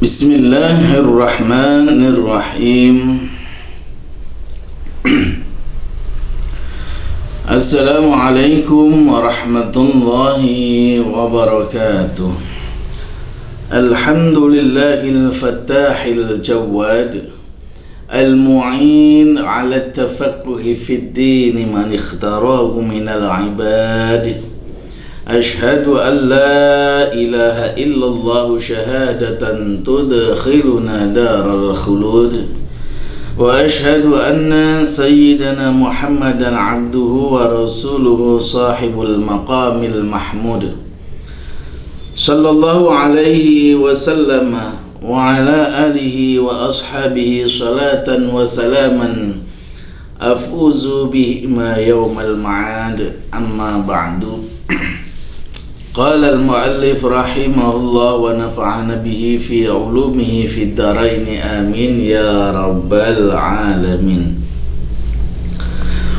Bismillahirrahmanirrahim. Assalamualaikum warahmatullahi wabarakatuh. Alhamdulillahil fattahil jawad, al-mu'in ala tafaqquhi fid din man ikhtarahu minal ibad. Ashhadu an la ilaha illallah syahadatan tudkhiluna daral khulud, wa ashhadu anna sayyidana Muhammadan abduhu wa rasuluhu sahibul maqamil mahmud sallallahu alaihi wasallam wa ala alihi wa ashabihi salatan wa salaman afuzu bihima yawmal ma'ad, amma ba'du. Qala al-muallif rahimahullah wa nafa'ana bihi fi ulumihi fid dharain amin ya rabbal alamin.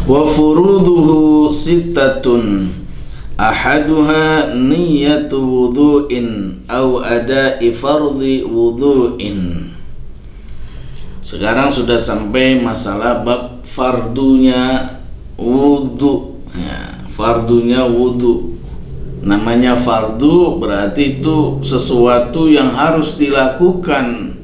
Wa furuduhu sittatun, ahaduha niyyatu wudhu'in aw ada'i fardhi wudhu'in. Sekarang sudah sampai masalah bab fardunya wudhu ya, fardunya wudhu. Namanya fardu berarti itu sesuatu yang harus dilakukan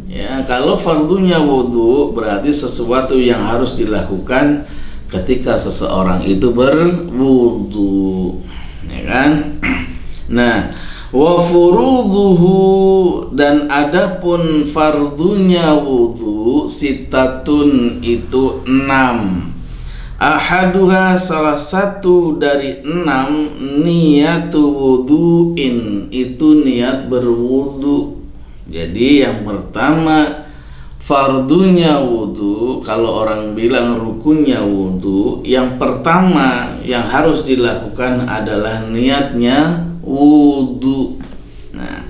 ya. Kalau fardunya wudhu berarti sesuatu yang harus dilakukan ketika seseorang itu berwudhu ya kan. Nah, wa furuduhu, dan adapun fardunya wudhu sittatun itu 6. Ahaduha, salah satu dari 6, niyatu wudhu'in, itu niat berwudhu. Jadi yang pertama fardunya wudhu, kalau orang bilang rukunnya wudhu, yang pertama yang harus dilakukan adalah niatnya wudhu. Nah,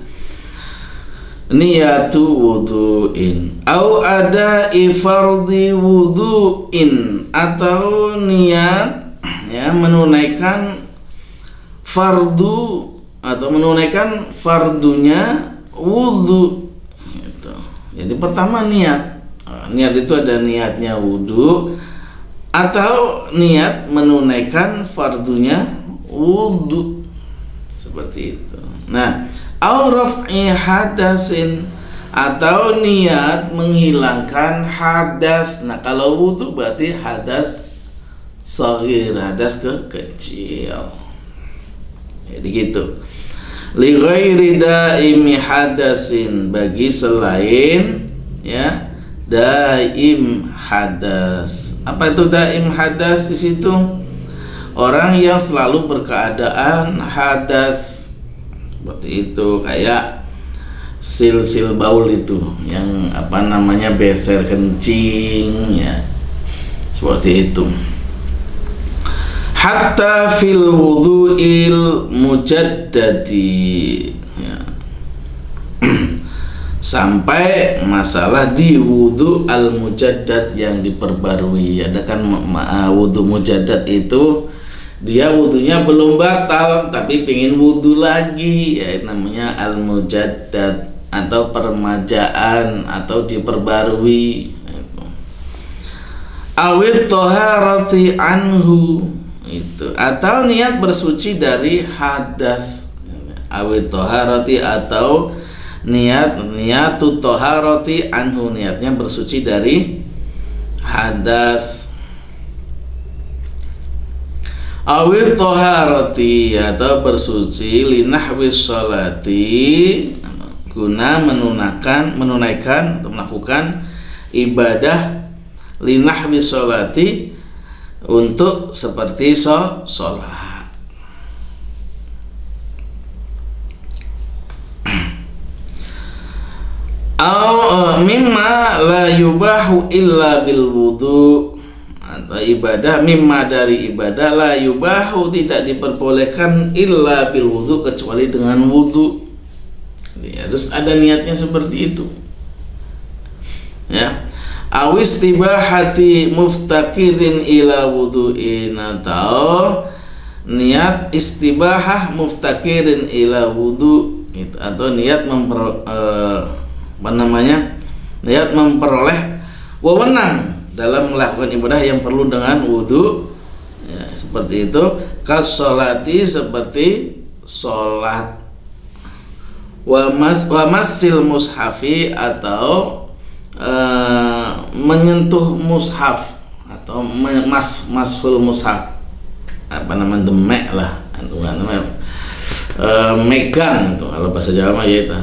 niyatu wudhu'in au ada fardhi wudhu'in, atau niat ya menunaikan fardu atau menunaikan fardunya wudhu gitu. Jadi pertama niat itu ada niatnya wudhu atau niat menunaikan fardunya wudhu seperti itu. Nah, au raf'i hadasin, atau niat menghilangkan hadas. Nah, kalau wudhu berarti hadas shaghir, hadas kecil. Jadi gitu. Li ghairi daimi hadasin, bagi selain ya daim hadas. Apa itu daim hadas di situ? Orang yang selalu berkeadaan hadas. Seperti itu, kayak sil baul itu yang apa namanya beser kencing ya, seperti itu. Hatta fil wudhu'il mujaddadi ya. Sampai masalah di wudhu al mujaddad yang diperbarui. Ada kan wudhu mujaddad itu dia wudhunya belum batal tapi pengen wudhu lagi ya, namanya al-mujaddad atau permajaan atau diperbarui itu. Awit toharati anhu itu, atau niat bersuci dari hadas. Awit toharati, atau niatu toharati anhu, niatnya bersuci dari hadas. Awit toharati, atau bersuci linahwis sholati, guna menunaikan atau melakukan ibadah linahwis sholati, untuk seperti sholat. Mimma la yubahu illa bil wudhu, atau ibadah mimma, dari ibadah la yubahu, tidak diperbolehkan illa bil wudhu, kecuali dengan wudhu ya. Terus ada niatnya seperti itu ya. Awis tibahati muftakirin ila wudhu'in, atau niat istibahah muftakirin ila wudhu gitu, atau niat niat memperoleh wewenang dalam melakukan ibadah yang perlu dengan wudu, ya, seperti itu. Kasolati, seperti sholat. Wa massil mushafi, atau menyentuh mushaf, atau mashul mushaf, apa namanya, demek lah, megang tuh kalau bahasa Jawa mah gitu.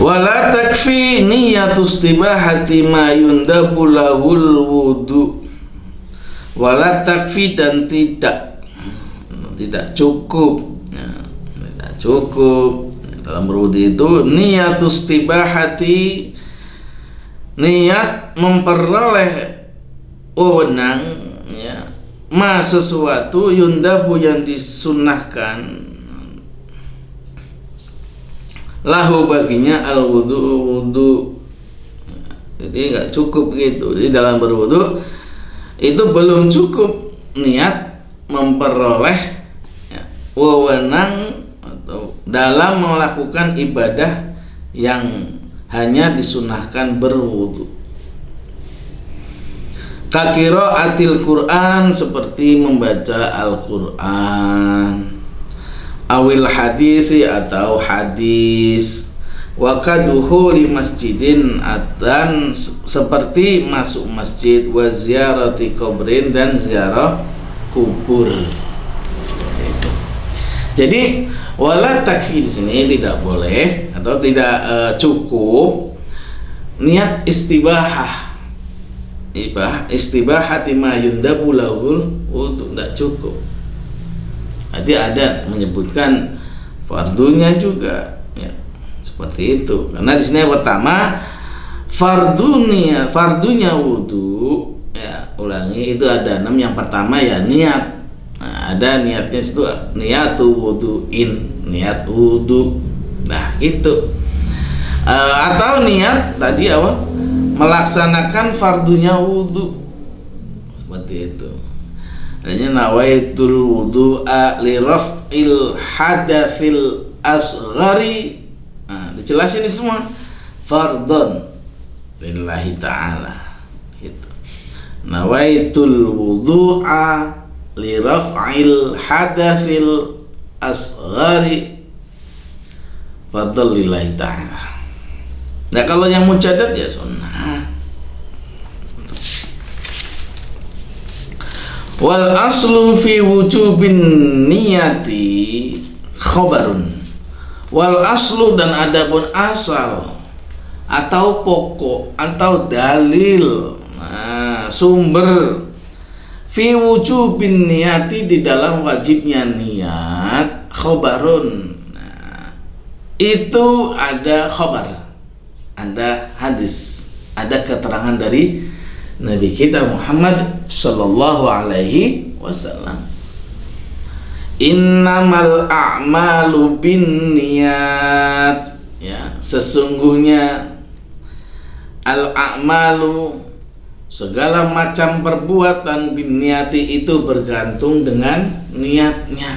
Wala takfi niyatus tibahati ma yundabu lahul wudu. Wala takfi, dan tidak cukup, ya, tidak cukup dalam berwudu itu niyatus tibahati, niat memperoleh wewenang, ya, ma sesuatu yundabu yang disunahkan, lahu baginya al wudu. Jadi nggak cukup gitu. Jadi dalam berwudu itu belum cukup niat memperoleh, ya, wewenang atau dalam melakukan ibadah yang hanya disunahkan berwudu. Qiraatil Quran, seperti membaca Al-Quran, awil hadisi, atau hadis, wa kaduhuli masjidin, dan seperti masuk masjid, wa ziyarati kubrin, dan ziarah kubur. Seperti itu. Jadi wala takfi di sini tidak boleh atau tidak cukup niat istibahah. Istibahati ma yundabu lahul wudu, tidak cukup. Jadi ada menyebutkan fardunya juga, ya, seperti itu. Karena di sini yang pertama fardunya wudu, ya, ulangi, itu ada 6. Yang pertama ya niat. Nah, ada niatnya itu, niatu wuduin, niat wudu. Nah, gitu. Atau niat tadi awal melaksanakan fardunya wudu, seperti itu. Hanya nawaitul wudu'a li raf'il hadatsil asghari. Nah, dijelasin ini semua fardhon lillahi ta'ala gitu. Nawaitul wudu'a li raf'il hadatsil asghari fardhon lillahi ta'ala. Nah, kalau yang mujaddad ya sunnah. Wal aslu fi wujubin niyati khobarun. Wal aslu, dan adapun asal atau pokok atau dalil, nah, sumber, fi wujubin niyati, di dalam wajibnya niat, khobarun. Nah, itu ada khobar, ada hadis, ada keterangan dari Nabi kita Muhammad sallallahu alaihi wasallam. Innamal a'malu binniyat, ya, sesungguhnya al-a'malu, segala macam perbuatan, binniyati, itu bergantung dengan niatnya.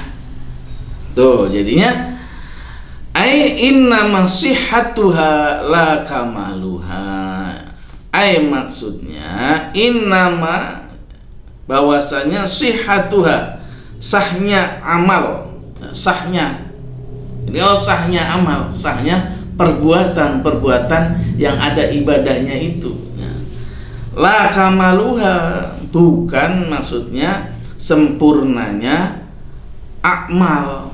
Tuh, jadinya ai innama sihhatuha la kamaluha. Ai maksudnya innama, bahwasanya sihhatuha, sahnya amal, sahnya. Jadi sahnya amal, sahnya perbuatan yang ada ibadahnya itu. La kamaluha, bukan maksudnya sempurnanya amal.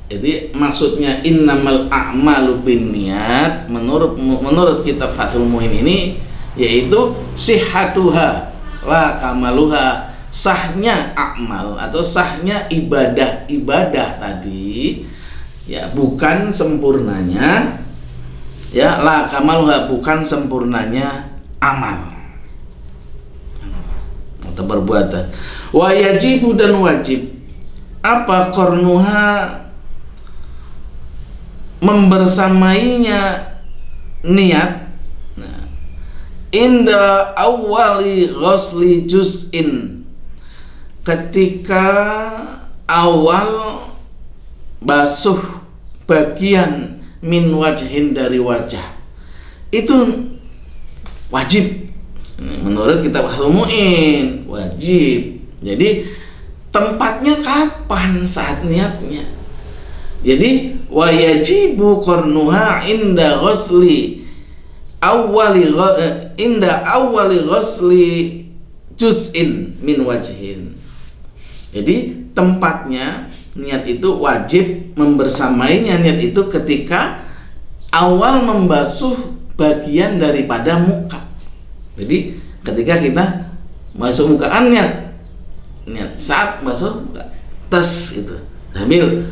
Jadi maksudnya innamal a'malu binniyat, menurut kitab Fathul Muin ini, yaitu sihhatuha la kamaluha, sahnya amal atau sahnya ibadah tadi, ya, bukan sempurnanya, ya, la kamaluha, bukan sempurnanya amal atau perbuatan. Wa yajibu, dan wajib, apa kornuha, membersamainya niat, inda awali ghusli juz'in, ketika awal basuh bagian min wajhin dari wajah itu wajib menurut kitab Al-Mu'in, wajib. Jadi tempatnya kapan saat niatnya? Jadi wa yajibu qarnuha inda ghusli awwali ghusli juz'in min wajhin. Jadi tempatnya niat itu wajib membersamainya niat itu ketika awal membasuh bagian daripada muka. Jadi ketika kita masuk mukaan niat saat masuk muka tes gitu sambil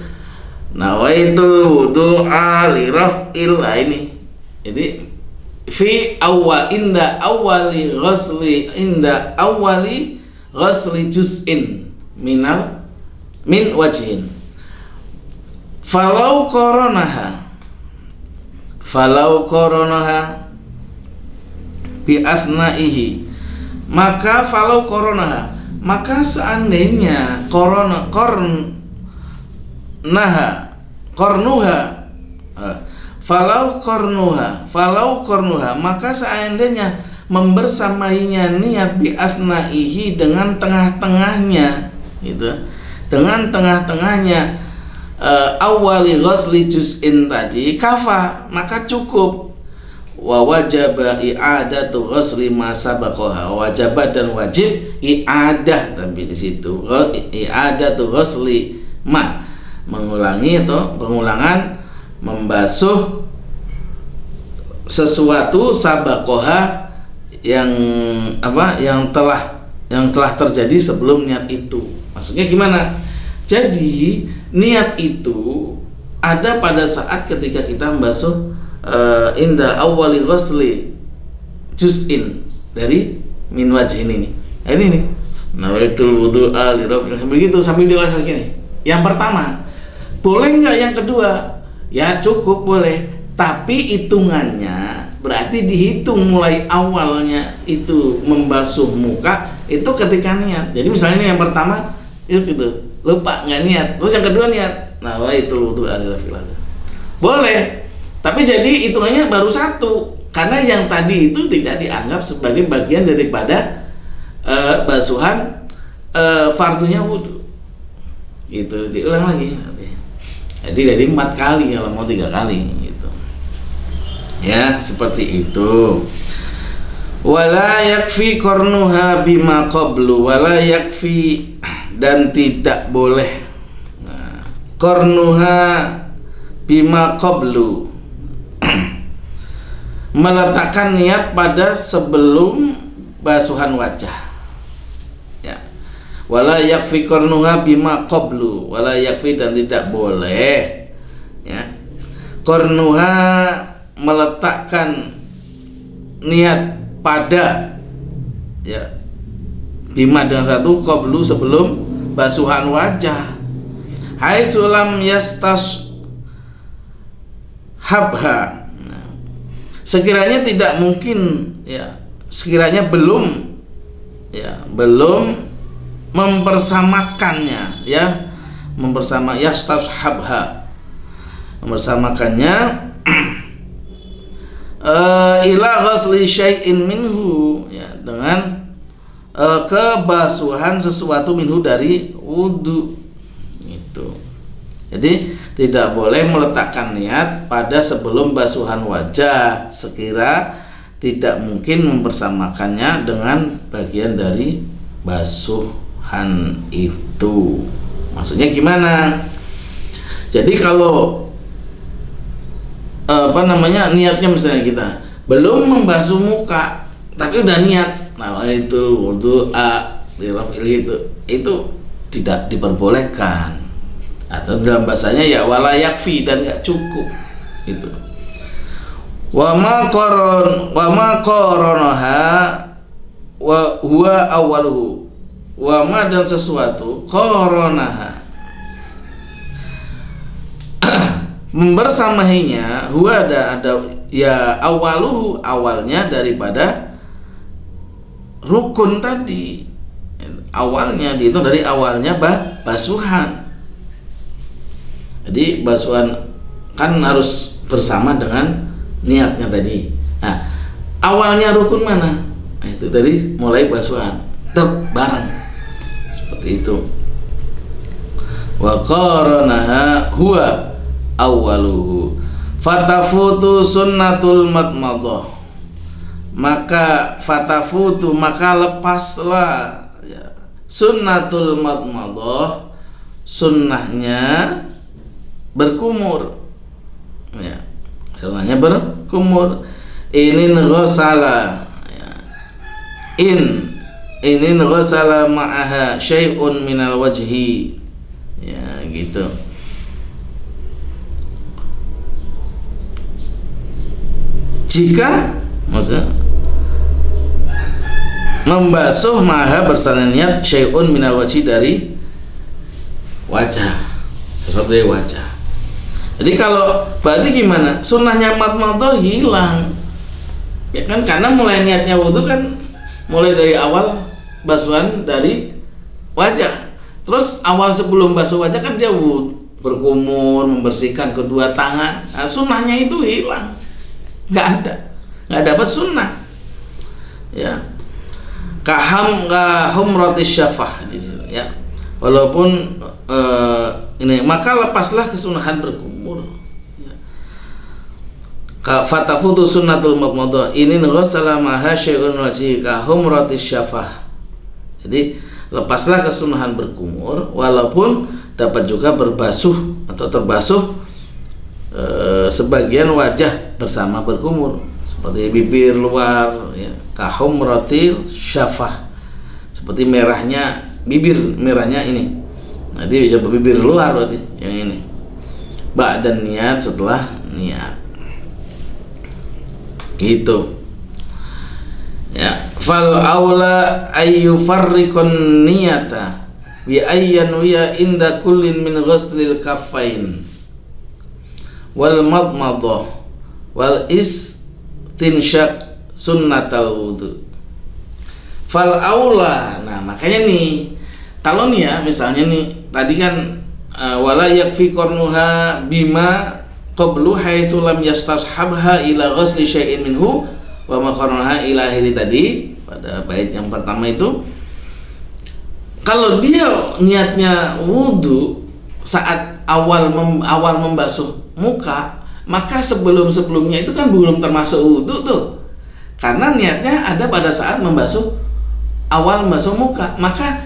nawaitul wudu'a li raf'il ini. Jadi fi inda awali ghusli juz'in min wajhin falau koronaha bi asna'ihi, maka falau koronaha, maka seandainya falau kornuha, maka seandainya membersamainya niat bi asna'ihi dengan tengah-tengahnya gitu, dengan tengah-tengahnya awali ghusli juz'in tadi kafa, maka cukup. Wa wajaba i'adatu ghusli ma sabaqaha, wajib dan wajib i'adah, tapi di situ i'adatu ghusli ma, mengulangi atau pengulangan membasuh sesuatu sabaqaha yang telah terjadi sebelum niat itu. Maksudnya gimana? Jadi niat itu ada pada saat ketika kita membasuh inda awwali ghusli juz'in dari min wajhin ini. Ini nih. Nawaitul wudu'a li rabbil begitu sambil dewasa gini. Yang pertama, boleh nggak yang kedua? Ya cukup boleh, tapi hitungannya berarti dihitung mulai awalnya itu membasuh muka itu ketika niat. Jadi misalnya ini yang pertama itu gitu, lupa nggak niat, terus yang kedua niat, nawaitul wudu'a li rabbil boleh. Tapi jadi hitungannya baru satu, karena yang tadi itu tidak dianggap sebagai bagian daripada basuhan fardunya wudhu. Itu diulang lagi. Jadi dari 4 kali kalau mau 3 kali gitu. Ya, seperti itu. Wala yakfi qarnuha bima qablu, wala yakfi, dan tidak boleh qarnuha bima qablu, meletakkan niat pada sebelum basuhan wajah. Ya. Wala yakfi qarnuha bima qablu, wala yakfi, dan tidak boleh ya. Qarnuha, meletakkan niat pada ya bima dengan satu, qablu, sebelum basuhan wajah. Hai sulam yastas habha, sekiranya tidak mungkin ya, sekiranya belum mempersamakannya ya, yastashabha, mempersamakannya ila ghusli syai'in minhu ya, dengan kebasuhan sesuatu minhu dari wudu itu. Jadi tidak boleh meletakkan niat pada sebelum basuhan wajah sekira tidak mungkin mempersamakannya dengan bagian dari basuhan itu. Maksudnya gimana? Jadi kalau niatnya misalnya kita belum membasuh muka tapi udah niat, nah itu wudu'a itu tidak diperbolehkan, atau dalam bahasanya ya wala yakfi, dan nggak cukup itu. Wa ma qoronaha wa huwa awwaluhu, wa ma, dan sesuatu qoronaha membersamainya, huwa ada ya awaluhu, awalnya daripada rukun tadi Awalnya dihitung dari awalnya basuhan. Jadi basuhan kan harus bersama dengan niatnya tadi. Nah, awalnya rukun mana? Nah, itu tadi mulai basuhan, bareng seperti itu. Wa qaranaha huwa awwaluhu fatafutu sunnatul madmadah, maka fatafutu maka lepaslah ya, sunnatul madmadah, sunnahnya berkumur ya, sunnahnya berkumur. Ini ghasala ya. Ini ghasala ma'aha syai'un minal wajhi ya, gitu. Jika maksudnya membasuh maha bersama niat syai'un minal wajhi, dari wajah, sesuatu dari wajah. Jadi kalau berarti gimana? Sunnahnya madmadah hilang ya kan, karena mulai niatnya wudu kan mulai dari awal basuhan dari wajah. Terus awal sebelum basuh wajah kan dia wudu, berkumur, membersihkan kedua tangan. Nah, sunnahnya itu hilang, nggak dapat sunnah ya. Kahumratis syafah ya, walaupun ini maka lepaslah kesunahan berkumur ya. Fatafutu sunnatul madmadah ini ghasala maha syai'un wajhi kahumratis syafah. Jadi lepaslah kesunahan berkumur walaupun dapat juga berbasuh atau terbasuh sebagian wajah bersama berkumur, seperti bibir luar ya, kahumratil syafah, seperti merahnya bibir, merahnya ini nanti bisa bibir luar, berarti yang ini ba'dan niat, setelah niat gitu ya. Fal aula ayyufarriqun niyata bi ayyan wiya inda kullin min ghuslil kaffain wal madmadah wal istinsyaq sunnatal wudu. Fal aula, nah makanya nih kalau nih ya misalnya nih tadi kan wala yakfi qarnuha bima qablu haitsu lam yastashabha ila ghusli syai'in minhu wa ma qarnaha ila akhiri tadi pada bait yang pertama itu. Kalau dia niatnya wudu saat awal membasuh muka, maka sebelumnya itu kan belum termasuk wudu tuh, karena niatnya ada pada saat awal membasuh muka. Maka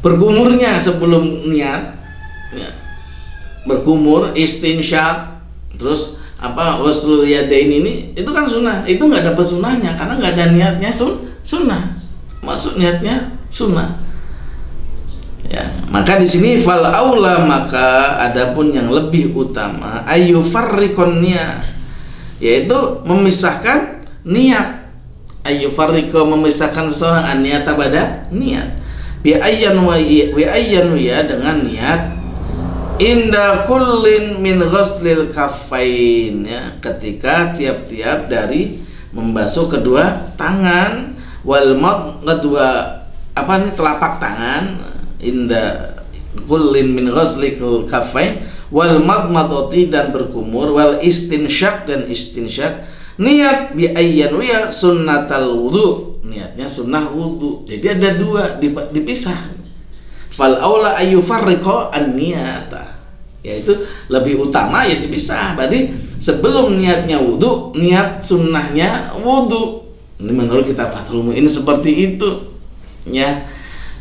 berkumurnya sebelum niat ya, berkumur, istinsyaq, terus ghuslul yadain ini itu kan sunnah, itu nggak dapat sunnahnya karena nggak ada niatnya sunnah, maksud niatnya sunnah ya. Maka di sini fal aula, maka adapun yang lebih utama ayu farriqon niat, yaitu memisahkan niat. Ayu farriqo, memisahkan seseorang an niat pada niat bi ayyan ya, dengan niat inda kullin min ghuslil kaffain ya, ketika tiap-tiap dari membasuh kedua tangan, wal kedua telapak tangan, inda kullin min ghuslil kaffain wal madmadati, dan berkumur, wal istinsyaq, dan istinsyaq. Niat bi ayyan ya sunnatal wudu, niatnya sunnah wudu. Jadi ada dua, dipisah. Fal aula ayyufarriqa an-niyata, yaitu lebih utama ya dipisah. Berarti sebelum niatnya wudu, niat sunnahnya wudu. Ini menurut kitab Fathul Mu'in seperti itu ya.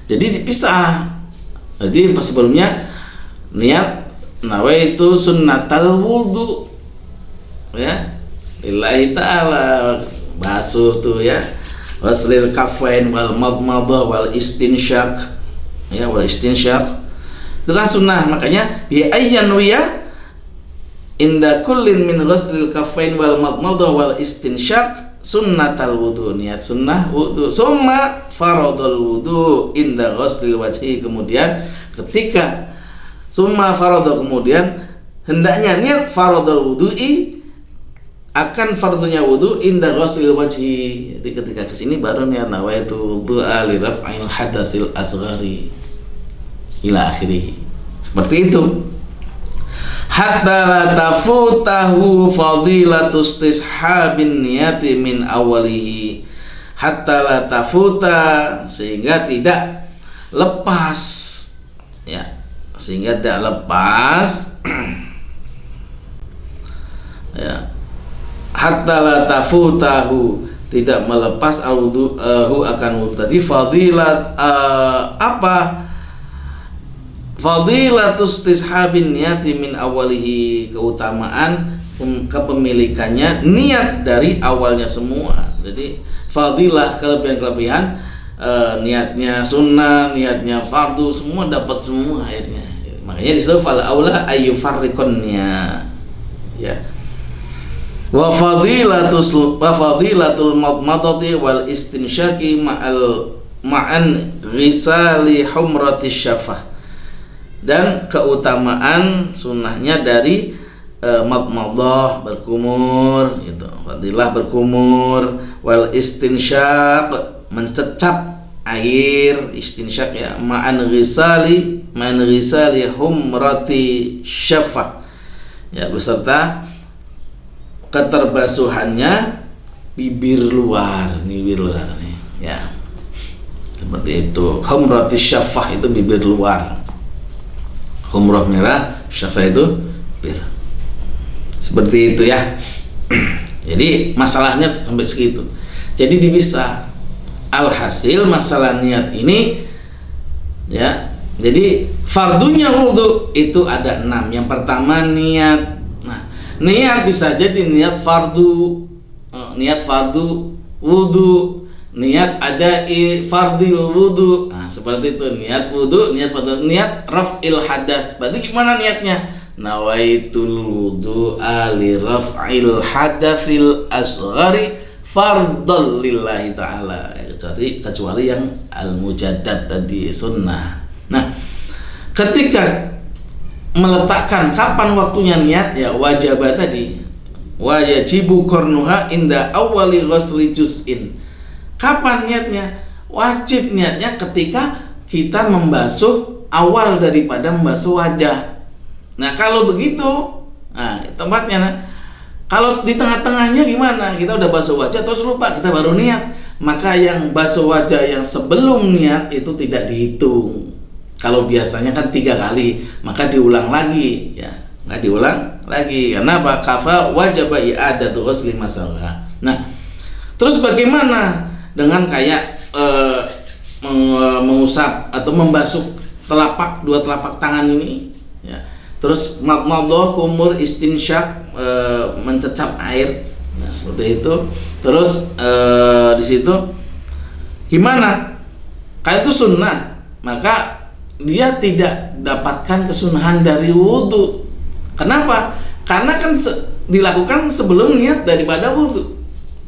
Jadi dipisah. Jadi pas sebelumnya niat nawaitu sunnatal wudu ya, lillahi ta'ala, basuh tuh ya, waslil kaffain wal madmadah wal istinsyaq ya, wal istinsyaq itu kan sunnah. Makanya bi ayyan wiya inda kullin min ghuslil kaffain wal madmadah wal istinsyaq sunnatal wudu, niat sunnah wudu. Summa faradul wudu inda ghuslil wajhi, kemudian ketika summa faradul, kemudian hendaknya niat faradul wudu'i akan fardunya wudu inda ghuslil wajhi. Jadi ketika kesini baru niat nawaitu wudu'a li raf'il hadatsil asghari ila akhirih. Seperti itu. Hatta la tafutahu fadilatus tishabin niyati min awalihi. Hatta la tafuta, sehingga tidak lepas, ya, sehingga tidak lepas ya. Hatta la tafutahu, tidak melepas al-wudu'ahu akan wudu. Tadi fadilat apa? Fadilatus tishabin niyati min awalihi, keutamaan kepemilikannya niat dari awalnya semua. Jadi fadilah, kelebihan-kelebihan, niatnya sunnah, niatnya fardu, semua dapat semua akhirnya. Makanya disitu fal aula ayyufarriqunnya, ya. Wa fadilatul madmadati wal istinsyaqi ma'an ghisali humrati syafah, dan keutamaan sunnahnya dari madmadah, berkumur gitu, fadilah berkumur, wal istinsyaq, mencecap air, istinsyaq ya, ma'an ghisali humrati syafah, ya, beserta keterbasuhannya bibir luar nih, ya, seperti itu. Humrati syafah itu bibir luar, humrah merah, syafah itu bibir, seperti itu ya. Jadi masalahnya sampai segitu. Jadi dipisah. Alhasil masalah niat ini, ya, jadi fardunya wudu itu ada 6. Yang pertama niat. Niat bisa jadi niat fardu, wudu, niat ada fardil wudu. Nah, seperti itu, niat wudu, niat fardu, niat raf'il hadas. Berarti gimana niatnya? Nawaitul wudu'a li raf'il hadatsil asghari fardal lillahi ta'ala. Kecuali yang al-mujaddad tadi, sunnah. Nah, ketika meletakkan kapan waktunya niat, ya, wajib tadi, wajibu qarnuha inda awali ghusli juz'in. Kapan niatnya? Wajib niatnya ketika kita membasuh awal daripada membasuh wajah. Nah, kalau begitu, nah tempatnya, nah, kalau di tengah-tengahnya gimana? Kita udah basuh wajah terus lupa, kita baru niat, maka yang basuh wajah yang sebelum niat itu tidak dihitung. Kalau biasanya kan 3 kali, maka diulang lagi, ya, nggak diulang lagi. Karena apa? Kafa wajib i'adatu ghusli masalah. Nah, terus bagaimana dengan kayak mengusap atau membasuh dua telapak tangan ini, ya. Terus madmadah, kumur, istinsyaq, mencecap air, nah, seperti itu. Terus di situ gimana? Kayak itu sunnah, maka dia tidak dapatkan kesunahan dari wudu. Kenapa? Karena kan dilakukan sebelum niat daripada wudu.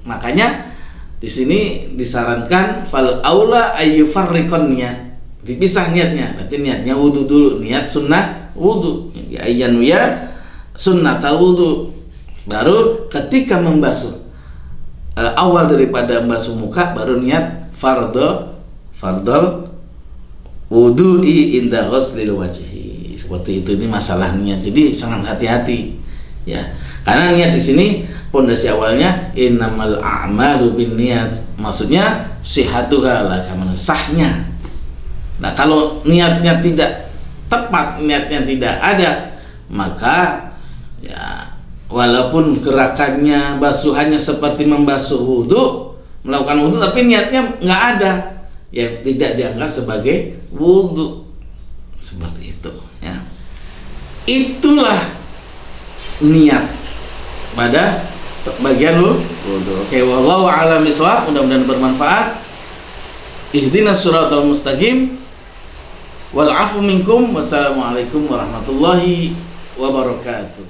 Makanya di sini disarankan fal aula ayyufarriqun niat, dipisah niatnya. Berarti niatnya wudu dulu, niat sunnah wudu, ya ayyan ya sunnatal wudu. Baru ketika membasuh awal daripada membasuh muka, baru niat fardal wudu'i inda ghuslil wajhi. Seperti itu. Ini masalah niat. Jadi sangat hati-hati, ya. Karena niat di sini pondasi awalnya innamal a'malu binniyat. Maksudnya sihatuha la kamana, sahnya. Nah, kalau niatnya tidak tepat, niatnya tidak ada, maka ya walaupun gerakannya, basuhannya seperti membasuh wudu, melakukan wudu, tapi niatnya nggak ada, ya tidak dianggap sebagai wudu. Seperti itu, ya. Itulah niat pada bagian wudu. Oke, wallahu a'lam bishawab. Mudah-mudahan bermanfaat. Ihdinas siratal mustaqim. Wal afu minkum. Wassalamualaikum warahmatullahi wabarakatuh.